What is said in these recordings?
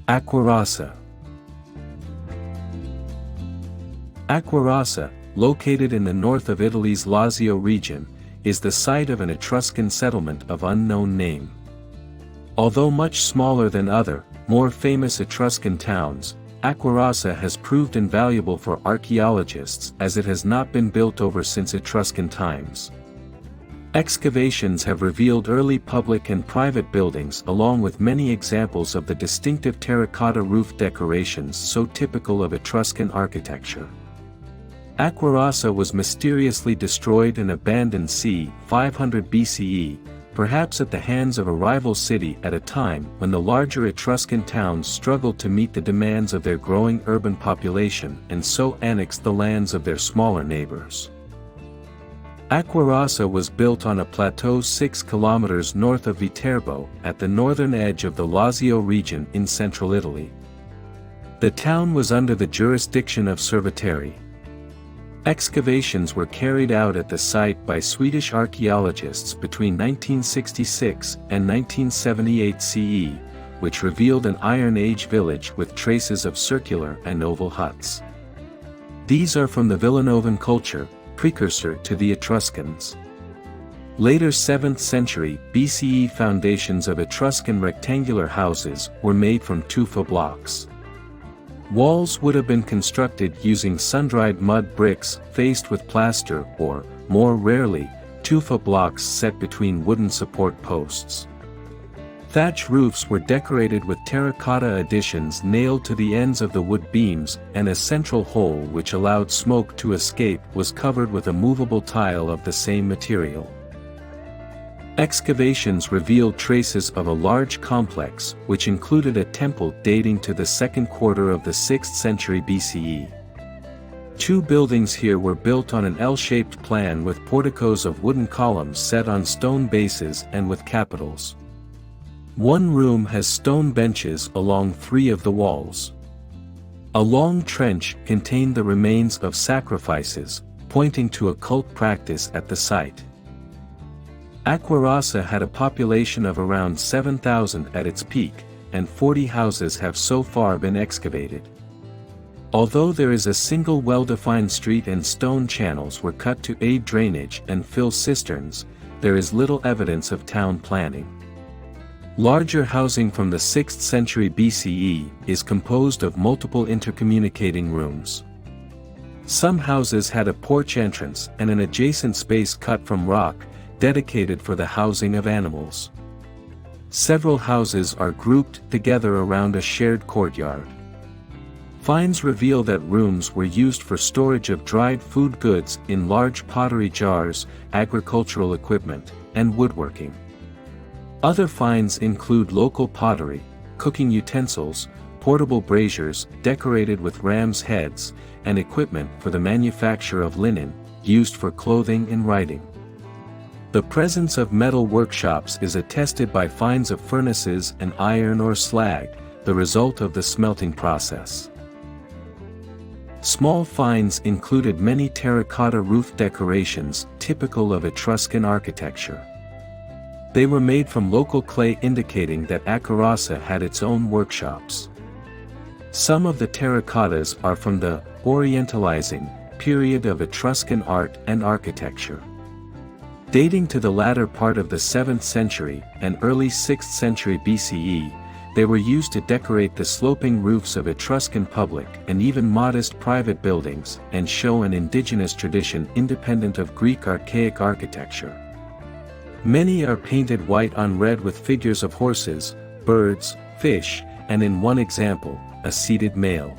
Acquarossa. Acquarossa, located in the north of Italy's Lazio region, is the site of an Etruscan settlement of unknown name. Although much smaller than other, more famous Etruscan towns, Acquarossa has proved invaluable for archaeologists as it has not been built over since Etruscan times. Excavations have revealed early public and private buildings along with many examples of the distinctive terracotta roof decorations so typical of Etruscan architecture. Acquarossa was mysteriously destroyed and abandoned c. 500 BCE, perhaps at the hands of a rival city at a time when the larger Etruscan towns struggled to meet the demands of their growing urban population and so annexed the lands of their smaller neighbors. Acquarossa was built on a plateau 6 kilometers north of Viterbo, at the northern edge of the Lazio region in central Italy. The town was under the jurisdiction of Serviteri. Excavations were carried out at the site by Swedish archaeologists between 1966 and 1978 CE, which revealed an Iron Age village with traces of circular and oval huts. These are from the Villanovan culture, precursor to the Etruscans. Later 7th century BCE foundations of Etruscan rectangular houses were made from tufa blocks. Walls would have been constructed using sun-dried mud bricks faced with plaster or, more rarely, tufa blocks set between wooden support posts. Thatch roofs were decorated with terracotta additions nailed to the ends of the wood beams, and a central hole which allowed smoke to escape was covered with a movable tile of the same material. Excavations revealed traces of a large complex which included a temple dating to the second quarter of the 6th century BCE. Two buildings here were built on an L-shaped plan with porticos of wooden columns set on stone bases and with capitals. One room has stone benches along 3 of the walls. A long trench contained the remains of sacrifices, pointing to a cult practice at the site. Acquarossa had a population of around 7,000 at its peak, and 40 houses have so far been excavated. Although there is a single well-defined street and stone channels were cut to aid drainage and fill cisterns, there is little evidence of town planning. Larger housing from the 6th century BCE is composed of multiple intercommunicating rooms. Some houses had a porch entrance and an adjacent space cut from rock, dedicated for the housing of animals. Several houses are grouped together around a shared courtyard. Finds reveal that rooms were used for storage of dried food goods in large pottery jars, agricultural equipment, and woodworking. Other finds include local pottery, cooking utensils, portable braziers decorated with ram's heads, and equipment for the manufacture of linen, used for clothing and writing. The presence of metal workshops is attested by finds of furnaces and iron or slag, the result of the smelting process. Small finds included many terracotta roof decorations typical of Etruscan architecture. They were made from local clay, indicating that Acquarossa had its own workshops. Some of the terracottas are from the Orientalizing period of Etruscan art and architecture. Dating to the latter part of the 7th century and early 6th century BCE, they were used to decorate the sloping roofs of Etruscan public and even modest private buildings, and show an indigenous tradition independent of Greek archaic architecture. Many are painted white on red with figures of horses, birds, fish, and in one example, a seated male.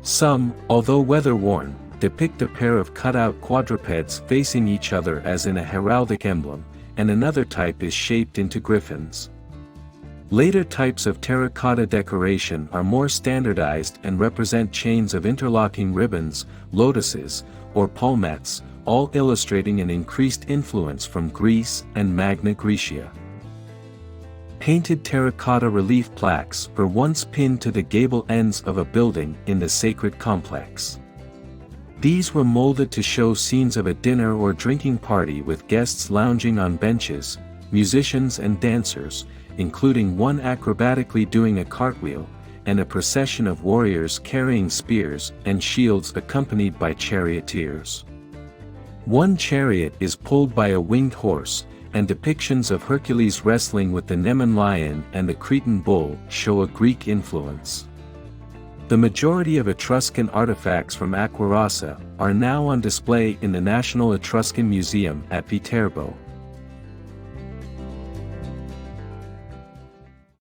Some, although weather-worn, depict a pair of cut-out quadrupeds facing each other as in a heraldic emblem, and another type is shaped into griffins. Later types of terracotta decoration are more standardized and represent chains of interlocking ribbons, lotuses, or palmettes, all illustrating an increased influence from Greece and Magna Graecia. Painted terracotta relief plaques were once pinned to the gable ends of a building in the sacred complex. These were molded to show scenes of a dinner or drinking party with guests lounging on benches, musicians and dancers, including one acrobatically doing a cartwheel, and a procession of warriors carrying spears and shields accompanied by charioteers. One chariot is pulled by a winged horse, and depictions of Hercules wrestling with the Nemean lion and the Cretan bull show a Greek influence. The majority of Etruscan artifacts from Acquarossa are now on display in the National Etruscan Museum at Viterbo.